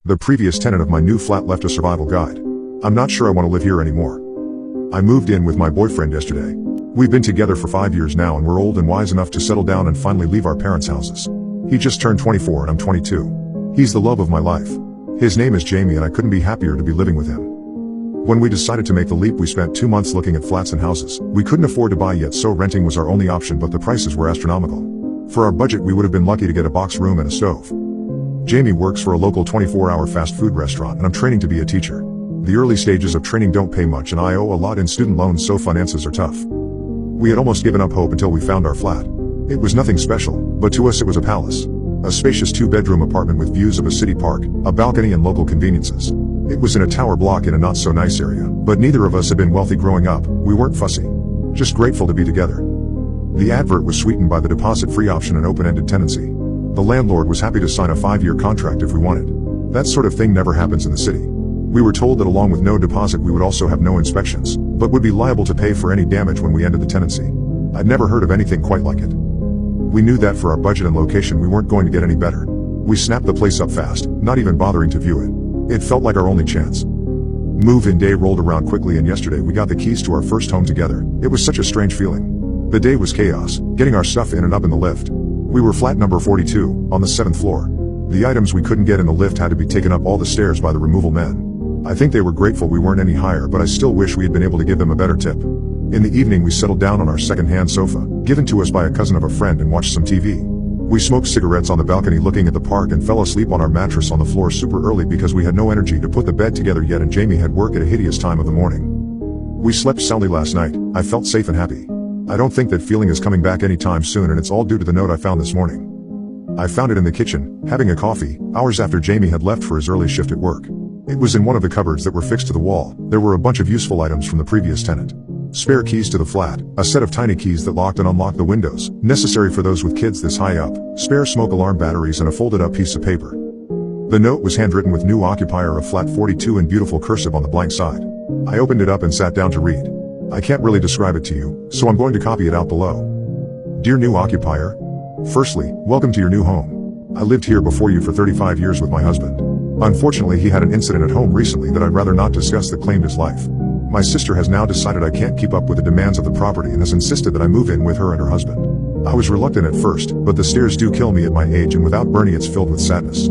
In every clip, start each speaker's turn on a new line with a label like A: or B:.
A: The previous tenant of my new flat left a survival guide. I'm not sure I want to live here anymore. I moved in with my boyfriend yesterday. We've been together for 5 years now and we're old and wise enough to settle down and finally leave our parents' houses. He just turned 24 and I'm 22. He's the love of my life. His name is Jamie and I couldn't be happier to be living with him. When we decided to make the leap, we spent 2 months looking at flats and houses. We couldn't afford to buy yet, so renting was our only option, but the prices were astronomical. For our budget, we would have been lucky to get a box room and a stove. Jamie works for a local 24-hour fast food restaurant and I'm training to be a teacher. The early stages of training don't pay much and I owe a lot in student loans, so finances are tough. We had almost given up hope until we found our flat. It was nothing special, but to us it was a palace. A spacious 2-bedroom apartment with views of a city park, a balcony and local conveniences. It was in a tower block in a not-so-nice area, but neither of us had been wealthy growing up. We weren't fussy. Just grateful to be together. The advert was sweetened by the deposit-free option and open-ended tenancy. The landlord was happy to sign a 5-year contract if we wanted. That sort of thing never happens in the city. We were told that along with no deposit we would also have no inspections, but would be liable to pay for any damage when we ended the tenancy. I'd never heard of anything quite like it. We knew that for our budget and location we weren't going to get any better. We snapped the place up fast, not even bothering to view it. It felt like our only chance. Move-in day rolled around quickly and yesterday we got the keys to our first home together. It was such a strange feeling. The day was chaos, getting our stuff in and up in the lift. We were flat number 42, on the 7th floor. The items we couldn't get in the lift had to be taken up all the stairs by the removal men. I think they were grateful we weren't any higher, but I still wish we had been able to give them a better tip. In the evening we settled down on our second-hand sofa, given to us by a cousin of a friend, and watched some TV. We smoked cigarettes on the balcony looking at the park and fell asleep on our mattress on the floor super early because we had no energy to put the bed together yet and Jamie had work at a hideous time of the morning. We slept soundly last night. I felt safe and happy. I don't think that feeling is coming back anytime soon, and it's all due to the note I found this morning. I found it in the kitchen, having a coffee, hours after Jamie had left for his early shift at work. It was in one of the cupboards that were fixed to the wall. There were a bunch of useful items from the previous tenant. Spare keys to the flat, a set of tiny keys that locked and unlocked the windows, necessary for those with kids this high up, spare smoke alarm batteries and a folded up piece of paper. The note was handwritten with "New occupier of flat 42" in beautiful cursive on the blank side. I opened it up and sat down to read. I can't really describe it to you, so I'm going to copy it out below. Dear new occupier, firstly, welcome to your new home. I lived here before you for 35 years with my husband. Unfortunately, he had an incident at home recently that I'd rather not discuss that claimed his life. My sister has now decided I can't keep up with the demands of the property and has insisted that I move in with her and her husband. I was reluctant at first, but the stairs do kill me at my age, and without Bernie it's filled with sadness.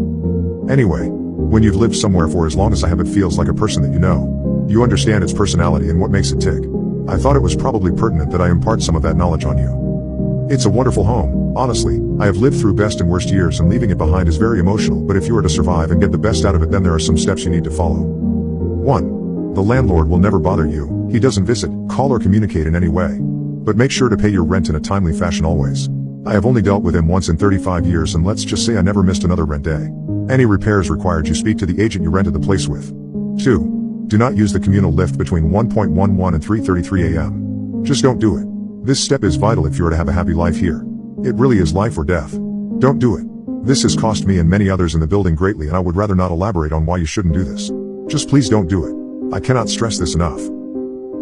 A: Anyway, when you've lived somewhere for as long as I have, it feels like a person that you know. You understand its personality and what makes it tick. I thought it was probably pertinent that I impart some of that knowledge on you. It's a wonderful home, honestly. I have lived through best and worst years, and leaving it behind is very emotional, but if you are to survive and get the best out of it, then there are some steps you need to follow. 1. The landlord will never bother you. He doesn't visit, call or communicate in any way. But make sure to pay your rent in a timely fashion always. I have only dealt with him once in 35 years, and let's just say I never missed another rent day. Any repairs required, you speak to the agent you rented the place with. 2. Do not use the communal lift between 1:11 and 3:33 a.m. Just don't do it. This step is vital if you are to have a happy life here. It really is life or death. Don't do it. This has cost me and many others in the building greatly, and I would rather not elaborate on why you shouldn't do this. Just please don't do it. I cannot stress this enough.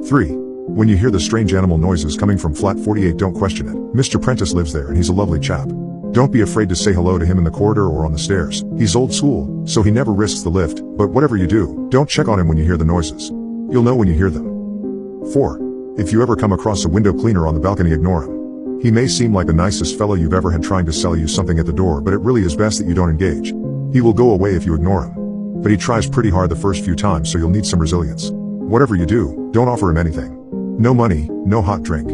A: 3. When you hear the strange animal noises coming from flat 48, don't question it. Mr. Prentice lives there and he's a lovely chap. Don't be afraid to say hello to him in the corridor or on the stairs. He's old school, so he never risks the lift, but whatever you do, don't check on him when you hear the noises. You'll know when you hear them. 4. If you ever come across a window cleaner on the balcony, ignore him. He may seem like the nicest fellow you've ever had trying to sell you something at the door, but it really is best that you don't engage. He will go away if you ignore him. But he tries pretty hard the first few times, so you'll need some resilience. Whatever you do, don't offer him anything. No money, no hot drink.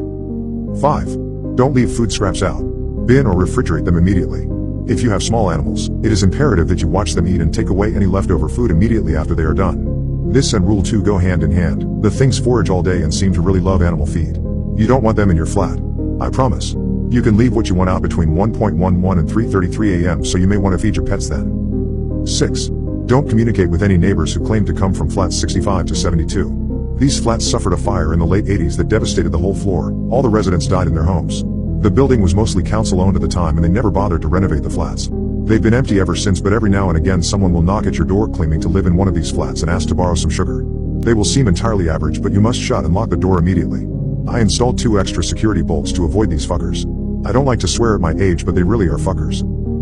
A: 5. Don't leave food scraps out. Bin or refrigerate them immediately. If you have small animals, it is imperative that you watch them eat and take away any leftover food immediately after they are done. This and rule 2 go hand in hand. The things forage all day and seem to really love animal feed. You don't want them in your flat. I promise. You can leave what you want out between 1:11 and 3:33 a.m., so you may want to feed your pets then. 6. Don't communicate with any neighbors who claim to come from flats 65 to 72. These flats suffered a fire in the late 80s that devastated the whole floor. All the residents died in their homes. The building was mostly council-owned at the time, and they never bothered to renovate the flats. They've been empty ever since, but every now and again someone will knock at your door claiming to live in one of these flats and ask to borrow some sugar. They will seem entirely average, but you must shut and lock the door immediately. I installed 2 extra security bolts to avoid these fuckers. I don't like to swear at my age, but they really are fuckers.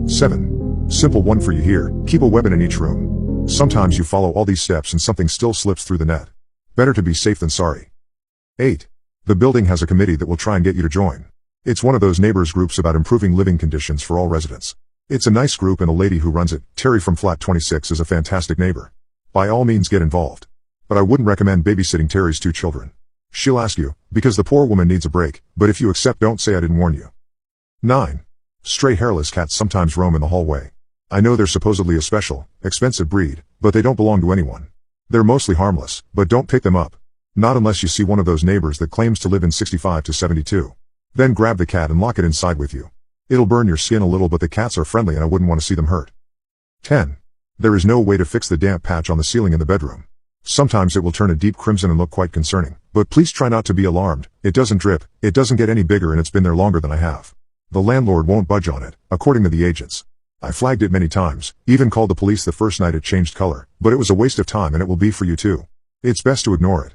A: 7. Simple one for you here. Keep a weapon in each room. Sometimes you follow all these steps and something still slips through the net. Better to be safe than sorry. 8. The building has a committee that will try and get you to join. It's one of those neighbors groups about improving living conditions for all residents. It's a nice group and a lady who runs it, Terry from flat 26, is a fantastic neighbor. By all means get involved. But I wouldn't recommend babysitting Terry's 2 children. She'll ask you, because the poor woman needs a break, but if you accept, don't say I didn't warn you. 9. Stray hairless cats sometimes roam in the hallway. I know they're supposedly a special, expensive breed, but they don't belong to anyone. They're mostly harmless, but don't pick them up. Not unless you see one of those neighbors that claims to live in 65 to 72. Then grab the cat and lock it inside with you. It'll burn your skin a little, but the cats are friendly and I wouldn't want to see them hurt. 10. There is no way to fix the damp patch on the ceiling in the bedroom. Sometimes it will turn a deep crimson and look quite concerning, but please try not to be alarmed. It doesn't drip, it doesn't get any bigger, and it's been there longer than I have. The landlord won't budge on it, according to the agents. I flagged it many times, even called the police the first night it changed color, but it was a waste of time and it will be for you too. It's best to ignore it.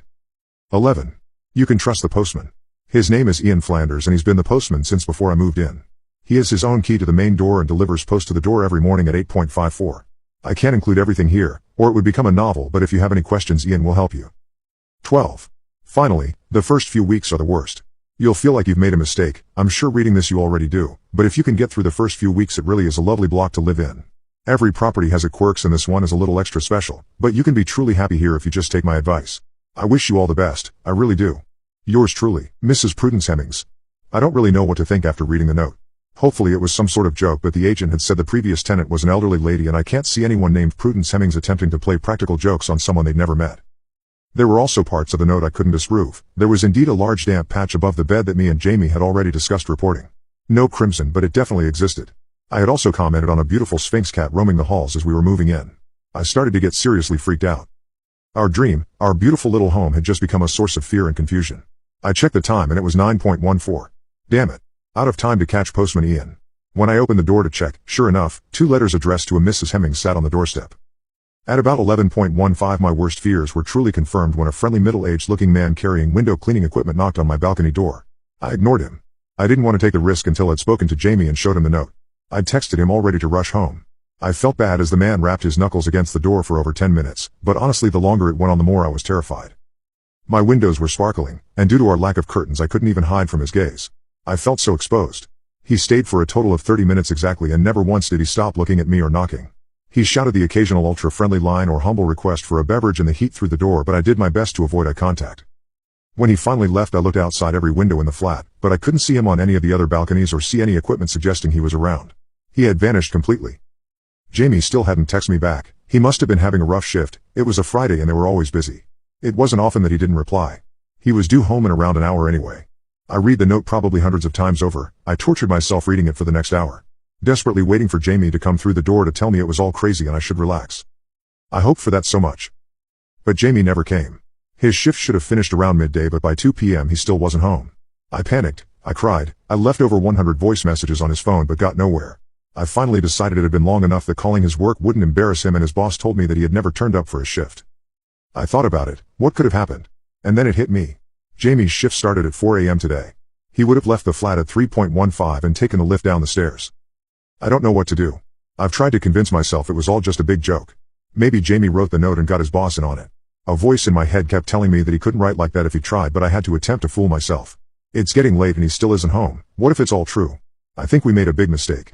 A: 11. You can trust the postman. His name is Ian Flanders and he's been the postman since before I moved in. He has his own key to the main door and delivers post to the door every morning at 8:54. I can't include everything here, or it would become a novel, but if you have any questions, Ian will help you. 12. Finally, the first few weeks are the worst. You'll feel like you've made a mistake. I'm sure reading this you already do, but if you can get through the first few weeks, it really is a lovely block to live in. Every property has its quirks and this one is a little extra special, but you can be truly happy here if you just take my advice. I wish you all the best, I really do. Yours truly, Mrs. Prudence Hemmings. I don't really know what to think after reading the note. Hopefully it was some sort of joke, but the agent had said the previous tenant was an elderly lady and I can't see anyone named Prudence Hemmings attempting to play practical jokes on someone they'd never met. There were also parts of the note I couldn't disprove. There was indeed a large damp patch above the bed that me and Jamie had already discussed reporting. No crimson, but it definitely existed. I had also commented on a beautiful Sphinx cat roaming the halls as we were moving in. I started to get seriously freaked out. Our dream, our beautiful little home, had just become a source of fear and confusion. I checked the time and it was 9:14. Damn it. Out of time to catch postman Ian. When I opened the door to check, sure enough, 2 letters addressed to a Mrs. Hemmings sat on the doorstep. At about 11:15 my worst fears were truly confirmed when a friendly middle-aged looking man carrying window cleaning equipment knocked on my balcony door. I ignored him. I didn't want to take the risk until I'd spoken to Jamie and showed him the note. I'd texted him all ready to rush home. I felt bad as the man rapped his knuckles against the door for over 10 minutes, but honestly the longer it went on the more I was terrified. My windows were sparkling, and due to our lack of curtains I couldn't even hide from his gaze. I felt so exposed. He stayed for a total of 30 minutes exactly, and never once did he stop looking at me or knocking. He shouted the occasional ultra-friendly line or humble request for a beverage in the heat through the door, but I did my best to avoid eye contact. When he finally left I looked outside every window in the flat, but I couldn't see him on any of the other balconies or see any equipment suggesting he was around. He had vanished completely. Jamie still hadn't texted me back. He must have been having a rough shift. It was a Friday and they were always busy. It wasn't often that he didn't reply. He was due home in around an hour anyway. I read the note probably hundreds of times over. I tortured myself reading it for the next hour, desperately waiting for Jamie to come through the door to tell me it was all crazy and I should relax. I hoped for that so much. But Jamie never came. His shift should have finished around midday, but by 2 p.m. he still wasn't home. I panicked. I cried. I left over 100 voice messages on his phone but got nowhere. I finally decided it had been long enough that calling his work wouldn't embarrass him, and his boss told me that he had never turned up for his shift. I thought about it. What could have happened? And then it hit me. Jamie's shift started at 4 a.m. today. He would have left the flat at 3:15 and taken the lift down the stairs. I don't know what to do. I've tried to convince myself it was all just a big joke. Maybe Jamie wrote the note and got his boss in on it. A voice in my head kept telling me that he couldn't write like that if he tried, but I had to attempt to fool myself. It's getting late and he still isn't home. What if it's all true? I think we made a big mistake.